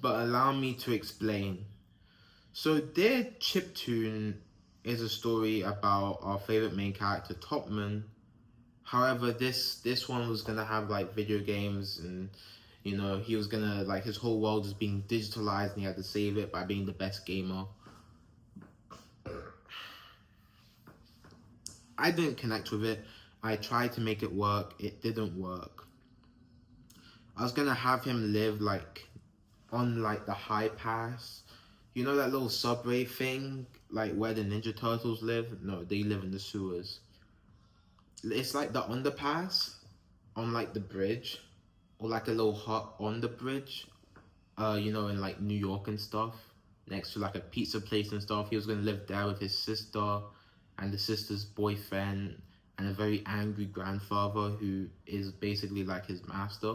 but allow me to explain. So Dear Chiptune is a story about our favorite main character, Topman. However, this one was gonna have like video games, and you know, he was gonna like, his whole world is being digitalized and he had to save it by being the best gamer. I didn't connect with it. I tried to make it work. It didn't work. I was gonna have him live like on like the high pass. You know that little subway thing, like where the Ninja Turtles live? No, they live in the sewers. It's like the underpass on like the bridge, or like a little hut on the bridge. You know, in like New York and stuff, next to like a pizza place and stuff. He was gonna live there with his sister and the sister's boyfriend and a very angry grandfather who is basically like his master.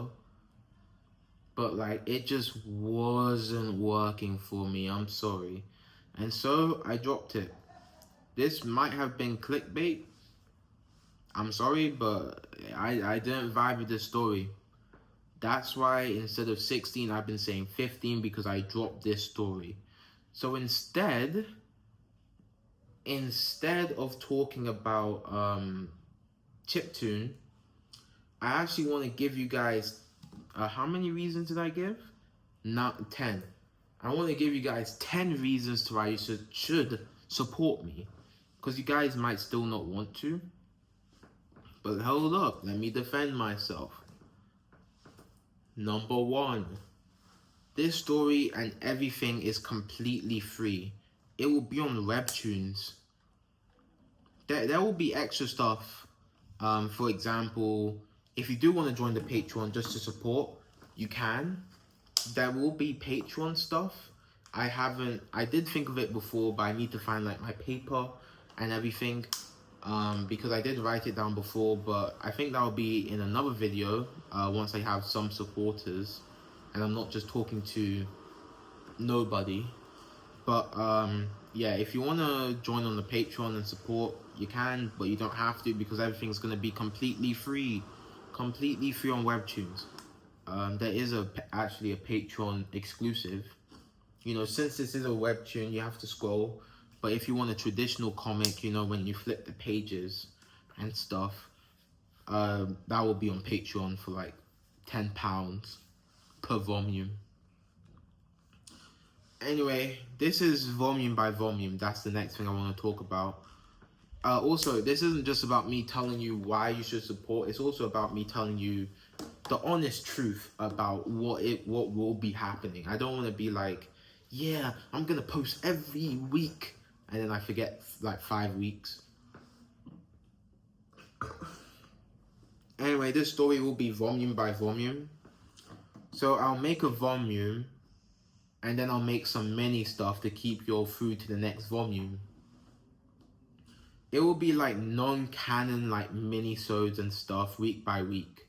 But like, it just wasn't working for me, I'm sorry. And so I dropped it. This might have been clickbait. I'm sorry, but I didn't vibe with this story. That's why instead of 16, I've been saying 15, because I dropped this story. So instead of talking about chiptune, I actually want to give you guys, how many reasons did I give? Not 10. I want to give you guys 10 reasons to why you should support me, because you guys might still not want to. But hold up, let me defend myself. Number 1, this story and everything is completely free. It will be on Webtoons. There will be extra stuff. For example, if you do want to join the Patreon just to support, you can. There will be Patreon stuff. I did think of it before, but I need to find like my paper and everything. Because I did write it down before, but I think that will be in another video once I have some supporters and I'm not just talking to nobody. But yeah, if you want to join on the Patreon and support, you can, but you don't have to, because everything's going to be completely free on Webtoons. There is actually a Patreon exclusive. You know, since this is a Webtoon, you have to scroll. But if you want a traditional comic, you know, when you flip the pages and stuff, that will be on Patreon for like £10 per volume. Anyway, this is volume by volume. That's the next thing I want to talk about. Also, this isn't just about me telling you why you should support. It's also about me telling you the honest truth about what will be happening. I don't want to be like, yeah, I'm gonna post every week, and then I forget like 5 weeks. Anyway, this story will be volume by volume. So I'll make a volume, and then I'll make some mini stuff to keep you all through to the next volume. It will be like non-canon, like mini-sodes and stuff, week by week.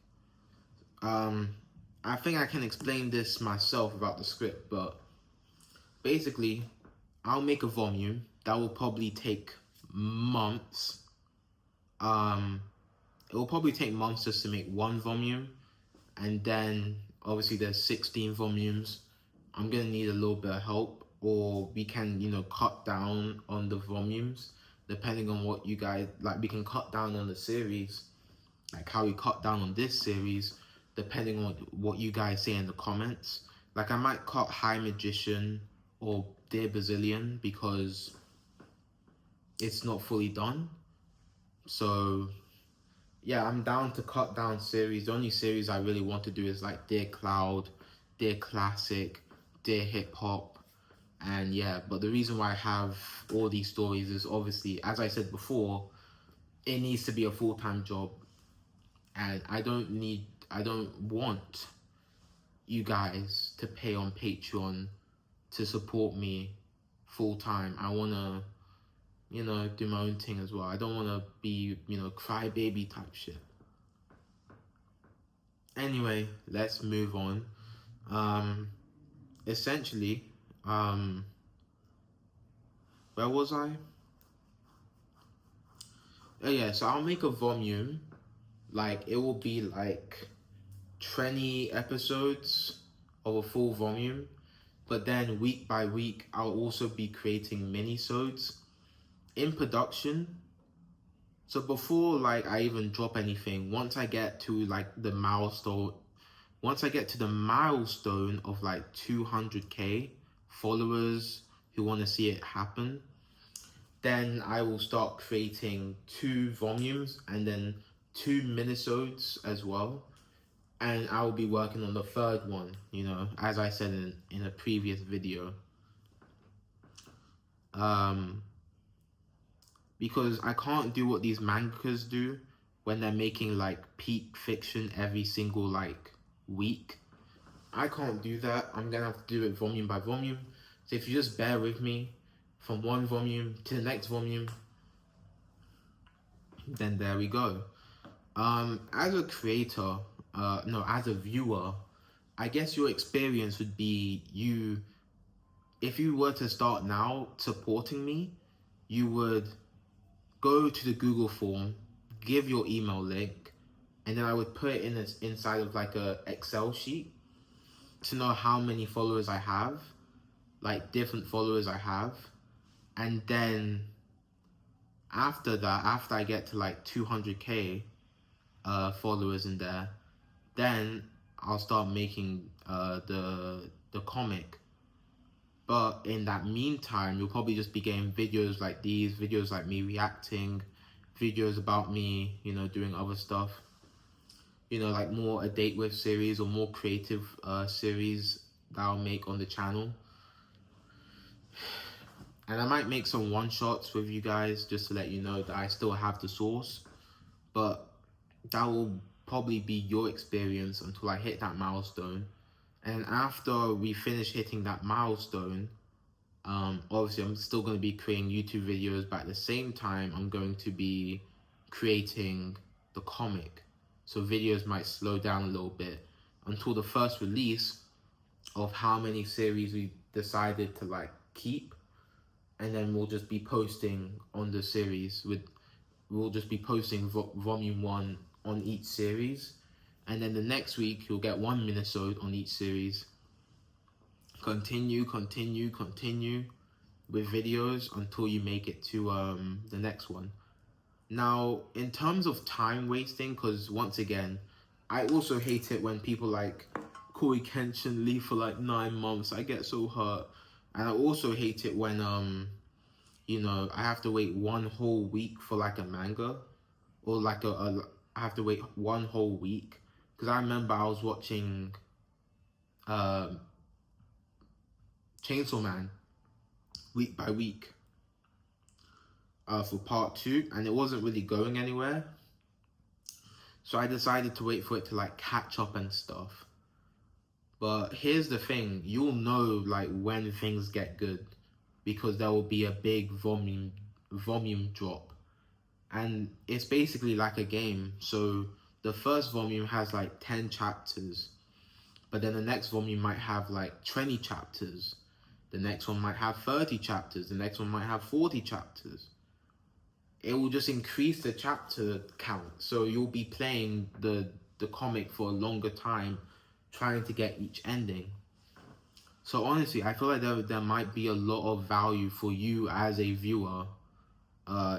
I think I can explain this myself about the script, but basically, I'll make a volume that will probably take months. It will probably take months just to make one volume, and then obviously there's 16 volumes. I'm gonna need a little bit of help, or we can, you know, cut down on the volumes depending on what you guys like. We can cut down on the series, like how we cut down on this series, depending on what you guys say in the comments. Like, I might cut High Magician or Dear Bazillion because it's not fully done. So yeah, I'm down to cut down series. The only series I really want to do is like Dear Cloud, Dear Classic, Dear Hip Hop. And yeah, but the reason why I have all these stories is obviously, as I said before, it needs to be a full-time job. And I don't want you guys to pay on Patreon to support me full-time. I want to, you know, do my own thing as well. I don't want to be, you know, crybaby type shit. Anyway, let's move on. Essentially, where was I? Oh yeah, so I'll make a volume. Like, it will be like 20 episodes of a full volume. But then week by week, I'll also be creating mini-sodes in production. So before like I even drop anything, once I get to like the milestone, of like 200k followers who want to see it happen, then I will start creating 2 volumes and then 2 minisodes as well. And I will be working on the 3rd one, you know, as I said in a previous video. Because I can't do what these mangakas do when they're making like peak fiction every single like week. I can't do that. I'm gonna have to do it volume by volume. So if you just bear with me from one volume to the next volume, then there we go. As a creator, as a viewer, I guess your experience would be if you were to start now supporting me, you would go to the Google form, give your email link, and then I would put it inside of like a Excel sheet to know how many followers I have, like different followers I have. And then after that, after I get to like 200k followers in there, then I'll start making the comic. But in that meantime, you'll probably just be getting videos like these, videos like me reacting, videos about me, you know, doing other stuff. You know, like more a date with series or more creative series that I'll make on the channel. And I might make some one-shots with you guys just to let you know that I still have the source. But that will probably be your experience until I hit that milestone. And after we finish hitting that milestone, obviously I'm still going to be creating YouTube videos, but at the same time, I'm going to be creating the comic. So videos might slow down a little bit until the first release of how many series we decided to like keep. And then we'll just be posting on the series we'll just be posting volume 1 on each series. And then the next week, you'll get 1 minisode on each series. Continue with videos until you make it to the next one. Now, in terms of time wasting, because once again, I also hate it when people like Corey Kenshin leave for like 9 months. I get so hurt. And I also hate it when, you know, I have to wait 1 whole week for like a manga. Or like I have to wait 1 whole week. Because I remember I was watching Chainsaw Man week by week for part 2, and it wasn't really going anywhere. So I decided to wait for it to like catch up and stuff. But here's the thing, you'll know like when things get good, because there will be a big volume drop. And it's basically like a game. So the first volume has like 10 chapters, but then the next volume might have like 20 chapters. The next one might have 30 chapters. The next one might have 40 chapters. It will just increase the chapter count. So you'll be playing the comic for a longer time, trying to get each ending. So honestly, I feel like there might be a lot of value for you as a viewer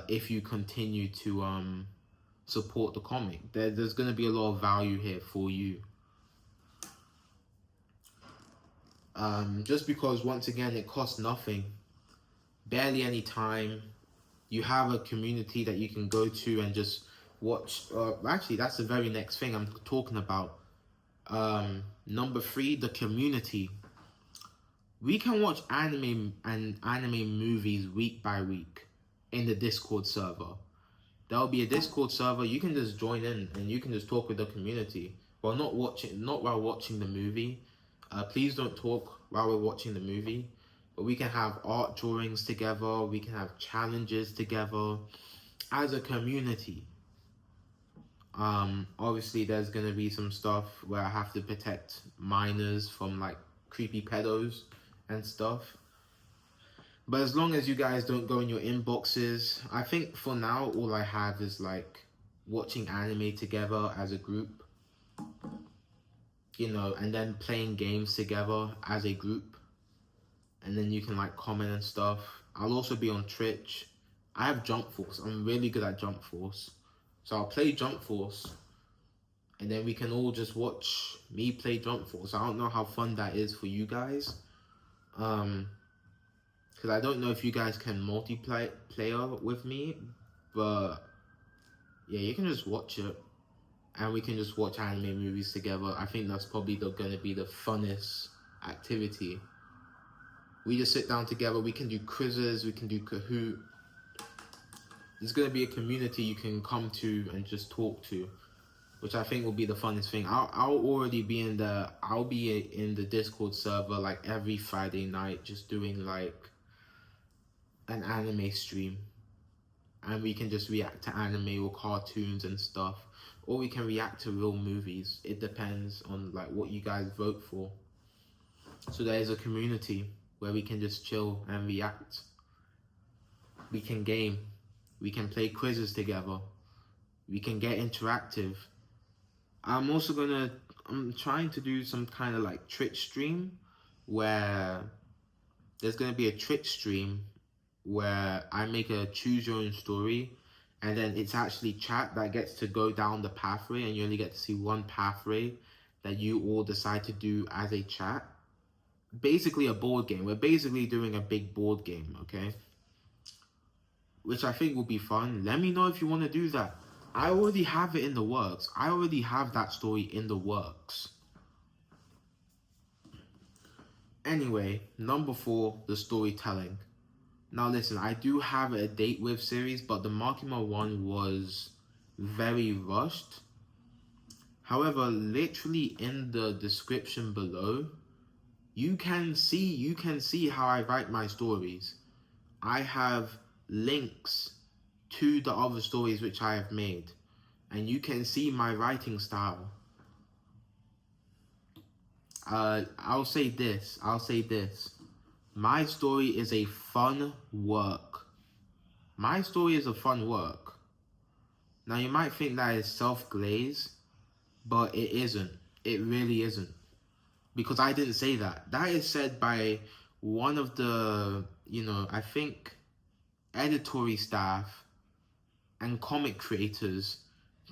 if you continue to support the comic. There's going to be a lot of value here for you. Just because, once again, it costs nothing. Barely any time. You have a community that you can go to and just watch. Actually, that's the very next thing I'm talking about. Number 3, the community. We can watch anime and anime movies week by week in the Discord server. There'll be a Discord server. You can just join in and you can just talk with the community. Well, not while watching the movie. Please don't talk while we're watching the movie. But we can have art drawings together. We can have challenges together as a community. Obviously, there's going to be some stuff where I have to protect minors from like creepy pedos and stuff. But as long as you guys don't go in your inboxes, I think for now, all I have is like watching anime together as a group, you know, and then playing games together as a group. and then you can like comment and stuff. I'll also be on Twitch. I have Jump Force. I'm really good at Jump Force, so I'll play Jump Force, and then we can all just watch me play Jump Force. I don't know how fun that is for you guys, because I don't know if you guys can multiplayer with me, but yeah, you can just watch it, and we can just watch anime movies together. I think that's probably gonna be the funnest activity. We just sit down together, we can do quizzes, we can do Kahoot. There's gonna be a community you can come to and just talk to, which I think will be the funnest thing. I'll already be in the Discord server like every Friday night, just doing like an anime stream. And we can just react to anime or cartoons and stuff. Or we can react to real movies. It depends on like what you guys vote for. So there is a community where we can just chill and react. We can game. We can play quizzes together. We can get interactive. I'm trying to do some kind of like Twitch stream where there's gonna be a Twitch stream where I make a choose your own story, and then it's actually chat that gets to go down the pathway, and you only get to see one pathway that you all decide to do as a chat. Basically a board game. We're basically doing a big board game, okay? Which I think will be fun. Let me know if you want to do that. I already have it in the works. I already have that story in the works. Anyway, number 4, the storytelling. Now listen, I do have a date with series, but the Makima one was very rushed. However, literally in the description below, you can see how I write my stories. I have links to the other stories which I have made, and you can see my writing style. I'll say this. My story is a fun work. My story is a fun work. Now you might think that is self-glaze, but it isn't. It really isn't. Because I didn't say that. That is said by one of the, I think, editorial staff and comic creators,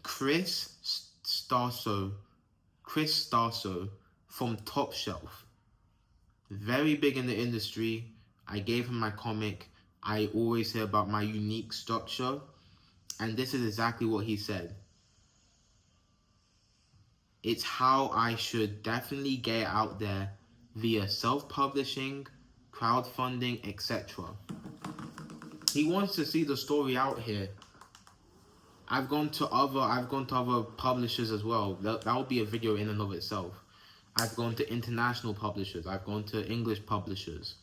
Chris Starso from Top Shelf. Very big in the industry. I gave him my comic. I always hear about my unique structure, and this is exactly what he said. It's how I should definitely get out there via self-publishing, crowdfunding, etc. He wants to see the story out here. I've gone to other publishers as well. That will be a video in and of itself. I've gone to international publishers. I've gone to English publishers.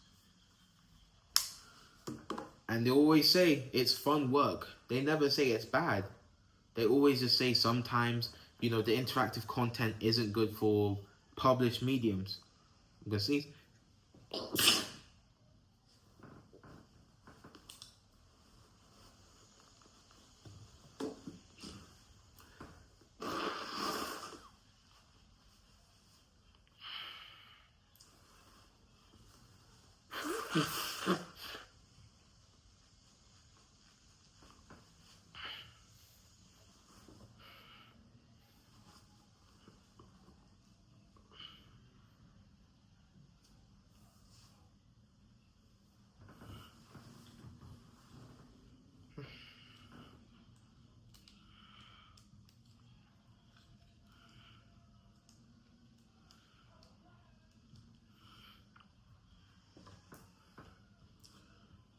And they always say it's fun work. They never say it's bad. They always just say sometimes, the interactive content isn't good for published mediums. I'm gonna sneeze.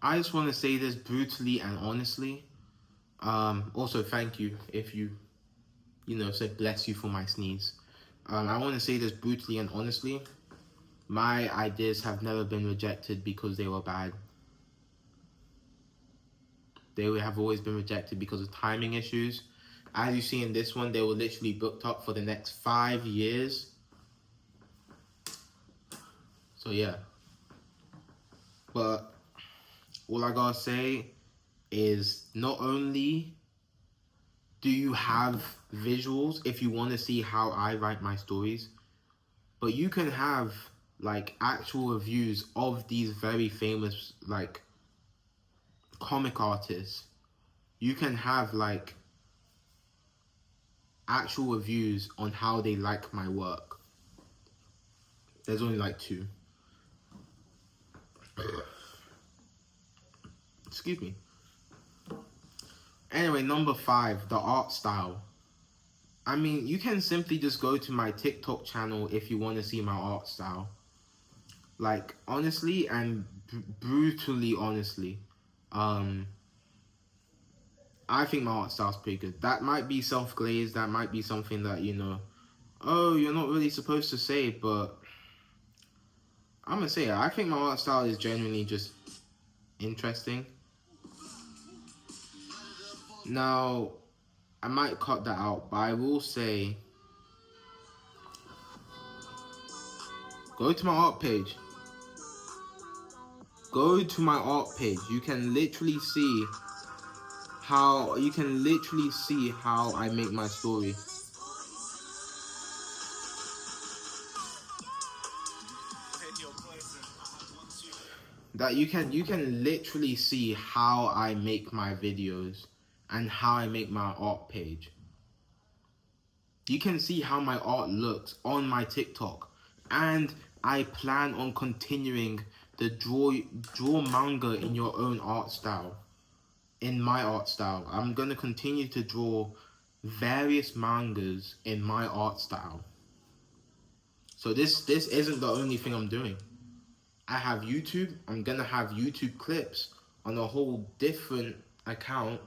I just want to say this brutally and honestly. Also, thank you if you, said bless you for my sneeze. I want to say this brutally and honestly. My ideas have never been rejected because they were bad. They have always been rejected because of timing issues. As you see in this one, they were literally booked up for the next 5 years. So yeah. But all I gotta say is not only do you have visuals if you want to see how I write my stories, but you can have like actual reviews of these very famous like comic artists. You can have like actual reviews on how they like my work. There's only like 2. Excuse me. Anyway, number 5, the art style. I mean, you can simply just go to my TikTok channel if you want to see my art style. Like, honestly and brutally honestly, I think my art style's pretty good. That might be self-glazed, that might be something that, you know, oh, you're not really supposed to say, but I'm gonna say it. I think my art style is genuinely just interesting. Now, I might cut that out, but I will say, go to my art page. Go to my art page. You can literally see how I make my story. That you can literally see how I make my videos and how I make my art page. You can see how my art looks on my TikTok, and I plan on continuing the draw manga in your own art style. In my art style, I'm gonna continue to draw various mangas in my art style. So this isn't the only thing I'm doing. I have YouTube. I'm gonna have YouTube clips on a whole different account,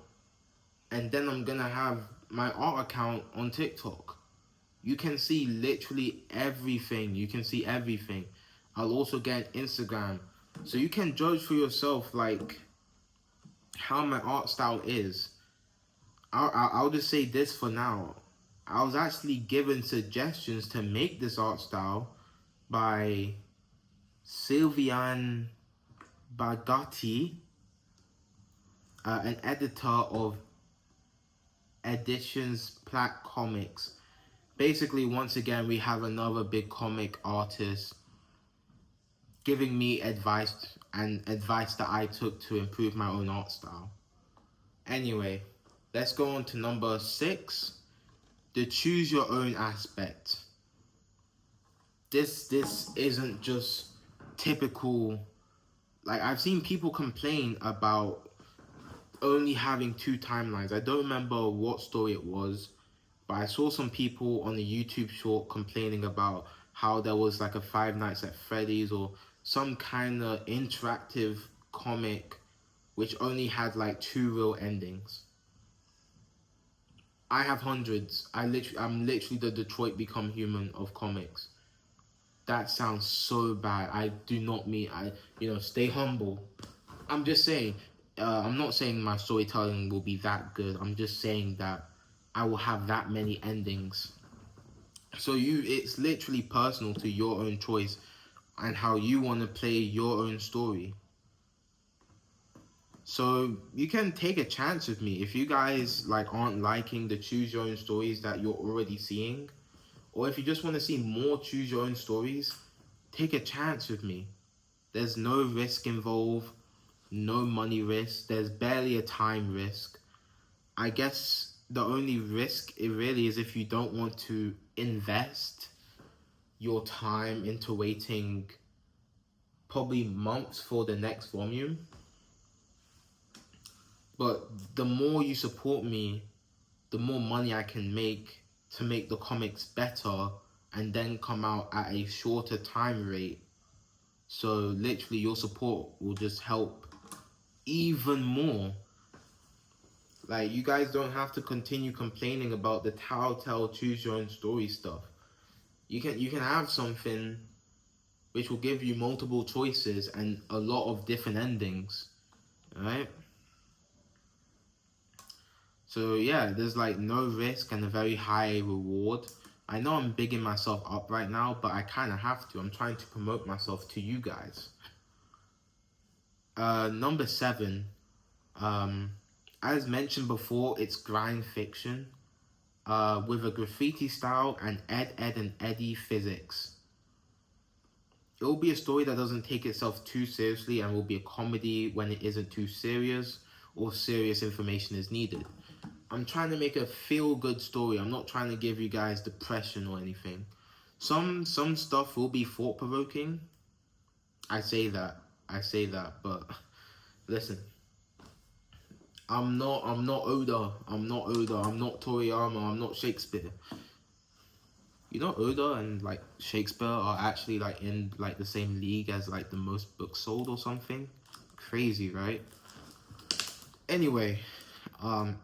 and then I'm gonna have my art account on TikTok. You can see literally everything. You can see everything. I'll also get Instagram, so you can judge for yourself like how my art style is. I'll just say this for now. I was actually given suggestions to make this art style by Sylvian Bagatti, an editor of Editions Plaque Comics. Basically, once again, we have another big comic artist giving me advice that I took to improve my own art style. Anyway, let's go on to number 6, the choose your own aspect. This isn't just typical. Like, I've seen people complain about only having 2 timelines. I don't remember what story it was, but I saw some people on the YouTube short complaining about how there was like a Five Nights at Freddy's or some kind of interactive comic which only had like 2 real endings. I have hundreds. I'm literally the Detroit Become Human of comics. That sounds so bad. I do not mean, stay humble. I'm just saying, I'm not saying my storytelling will be that good. I'm just saying that I will have that many endings. So it's literally personal to your own choice and how you want to play your own story. So you can take a chance with me. If you guys like aren't liking the choose your own stories that you're already seeing, or if you just want to see more choose your own stories, take a chance with me. There's no risk involved, no money risk, there's barely a time risk. I guess the only risk it really is if you don't want to invest your time into waiting probably months for the next volume. But the more you support me, the more money I can make to make the comics better and then come out at a shorter time rate. So literally your support will just help even more. Like, you guys don't have to continue complaining about the telltale choose your own story stuff. You can have something which will give you multiple choices and a lot of different endings. Alright? So yeah, there's like no risk and a very high reward. I know I'm bigging myself up right now, but I kind of have to. I'm trying to promote myself to you guys. Number 7. As mentioned before, it's grind fiction. With a graffiti style and Ed, and Eddie physics. It will be a story that doesn't take itself too seriously and will be a comedy when it isn't too serious or serious information is needed. I'm trying to make a feel-good story. I'm not trying to give you guys depression or anything. Some stuff will be thought-provoking. I say that, but listen. I'm not Oda. I'm not Toriyama. I'm not Shakespeare. You know, Oda and like Shakespeare are actually like in like the same league as like the most books sold or something. Crazy, right? Anyway,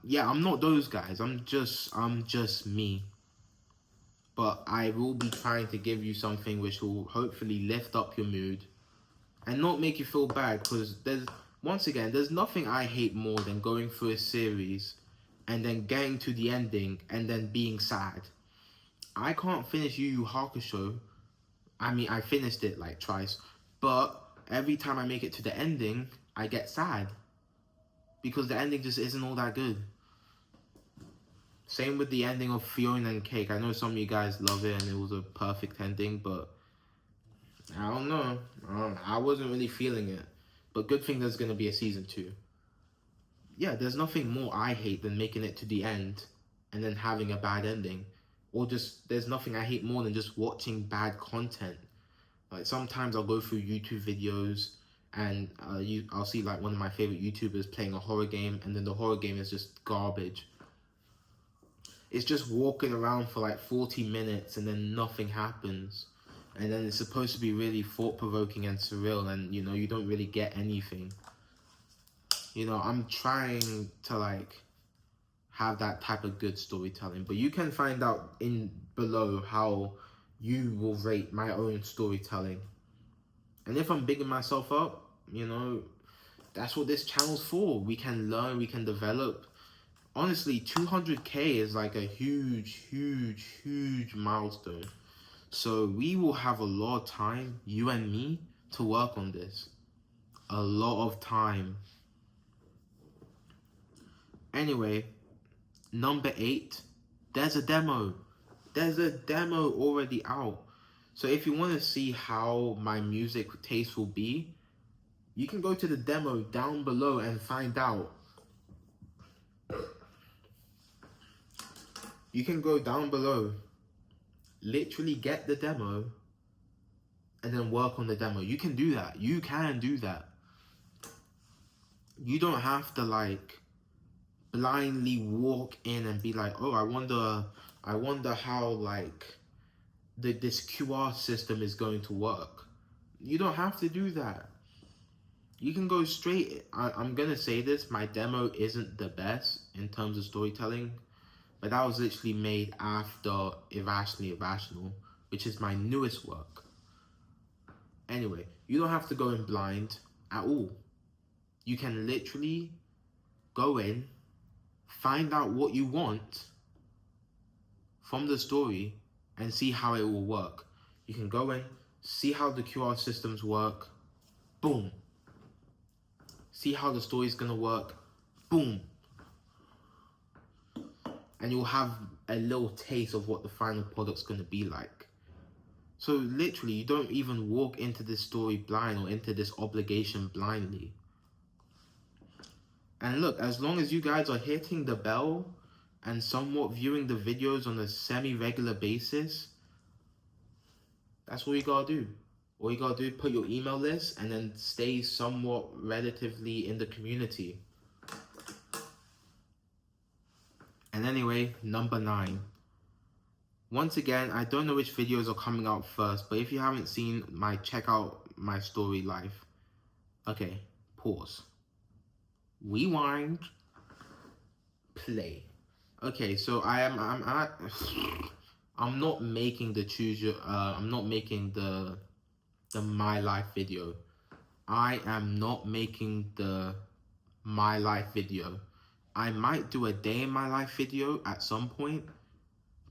yeah, I'm not those guys. I'm just me. But I will be trying to give you something which will hopefully lift up your mood and not make you feel bad, because there's nothing I hate more than going through a series and then getting to the ending and then being sad. I can't finish Yu Yu Hakusho. I mean, I finished it like twice, but every time I make it to the ending, I get sad because the ending just isn't all that good. Same with the ending of Fiona and Cake. I know some of you guys love it and it was a perfect ending, but I don't know. I wasn't really feeling it. But good thing there's going to be a season 2. Yeah, there's nothing more I hate than making it to the end and then having a bad ending. Or just, there's nothing I hate more than just watching bad content. Like sometimes I'll go through YouTube videos and I'll see like one of my favorite YouTubers playing a horror game, and then the horror game is just garbage. It's just walking around for like 40 minutes and then nothing happens. And then it's supposed to be really thought-provoking and surreal, and you know, you don't really get anything. You know, I'm trying to like have that type of good storytelling, but you can find out in below how you will rate my own storytelling. And if I'm bigging myself up, you know, that's what this channel's for. We can learn, we can develop. Honestly, 200k is like a huge milestone. So we will have a lot of time, you and me, to work on this. A lot of time. Anyway, number 8, there's a demo. There's a demo already out. So if you want to see how my music taste will be, you can go to the demo down below and find out. You can go down below, literally get the demo, and then work on the demo. You can do that. You can do that. You don't have to like blindly walk in and be like, oh, I wonder how like this QR system is going to work. You don't have to do that. You can go straight. I'm gonna say this, my demo isn't the best in terms of storytelling, but that was literally made after Irrationally Irrational, which is my newest work. Anyway, you don't have to go in blind at all. You can literally go in, find out what you want from the story, and see how it will work. You can go in, see how the QR systems work, boom. See how the story is gonna work, boom. And you'll have a little taste of what the final product's gonna be like. So literally, you don't even walk into this story blind or into this obligation blindly. And look, as long as you guys are hitting the bell and somewhat viewing the videos on a semi-regular basis, that's all you gotta do. All you gotta do is put your email list and then stay somewhat relatively in the community. And anyway, number 9. Once again, I don't know which videos are coming out first, but if you haven't seen check out my story live. Okay, pause. Rewind. Play. Okay, so I'm not making the I'm not making the My Life video. I am not making the My Life video. I might do a day in my life video at some point,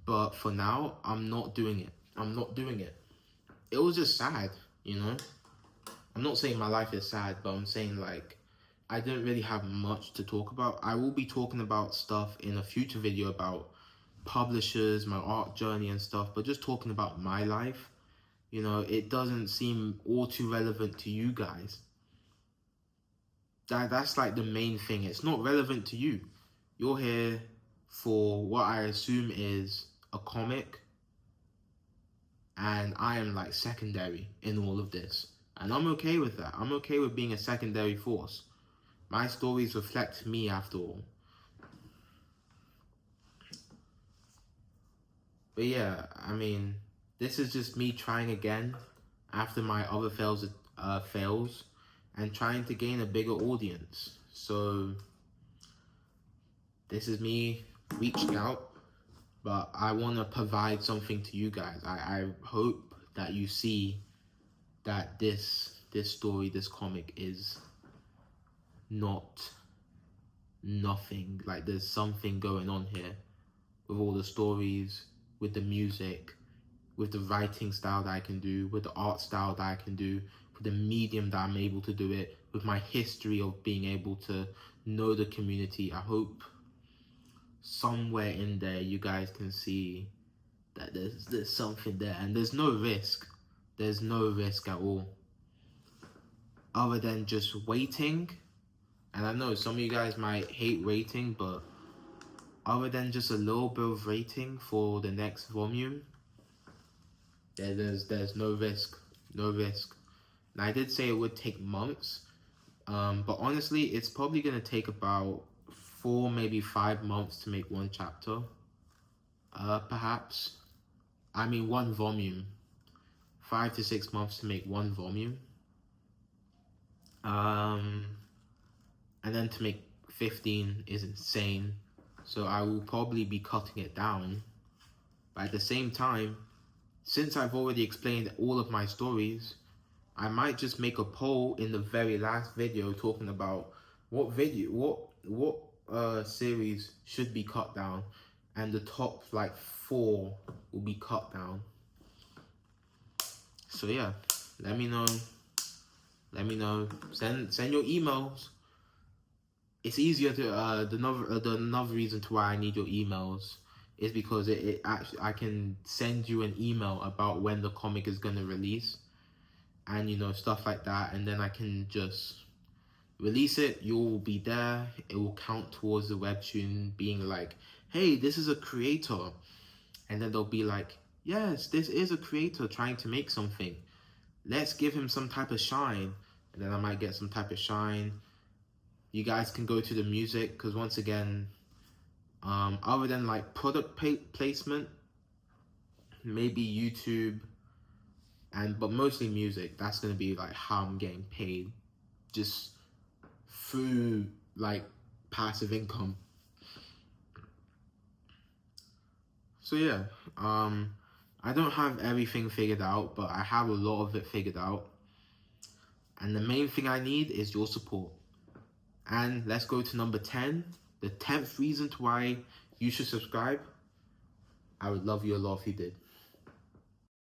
but for now, I'm not doing it. I'm not doing it. It was just sad, you know? I'm not saying my life is sad, but I'm saying like, I didn't really have much to talk about. I will be talking about stuff in a future video about publishers, my art journey and stuff, but just talking about my life. you know, it doesn't seem all too relevant to you guys. That's like the main thing. It's not relevant to you. You're here for what I assume is a comic, and I am like secondary in all of this. And I'm okay with that. I'm okay with being a secondary force. My stories reflect me after all. But yeah, I mean, this is just me trying again after my other fails and trying to gain a bigger audience. So this is me reaching out, but I want to provide something to you guys. I hope that you see that this story, this comic is not nothing. Like there's something going on here with all the stories, with the music, with the writing style that I can do, with the art style that I can do, with the medium that I'm able to do it, with my history of being able to know the community. I hope somewhere in there you guys can see that there's something there, and there's no risk. There's no risk at all. Other than just waiting. And I know some of you guys might hate waiting, but other than just a little bit of waiting for the next volume, there's no risk. No risk. And I did say it would take months. But honestly, it's probably gonna take about 4, maybe 5 months to make one chapter. Perhaps. I mean, one volume. 5 to 6 months to make one volume. And then to make 15 is insane. So I will probably be cutting it down. But at the same time, since I've already explained all of my stories, I might just make a poll in the very last video talking about what series should be cut down, and the top like 4 will be cut down. So yeah, let me know. Let me know. Send your emails. It's easier to another reason to why I need your emails is because it actually, I can send you an email about when the comic is gonna release, and you know, stuff like that, and then I can just release it. You'll be there. It will count towards the webtoon being like, hey, this is a creator, and then they'll be like, yes, this is a creator trying to make something. Let's give him some type of shine, and then I might get some type of shine. You guys can go to the music, because once again, other than like product placement, maybe YouTube, but mostly music, that's gonna be like how I'm getting paid, just through like passive income. So yeah, I don't have everything figured out, but I have a lot of it figured out, and the main thing I need is your support. And let's go to number 10, the 10th reason to why you should subscribe. I would love you a lot if you did.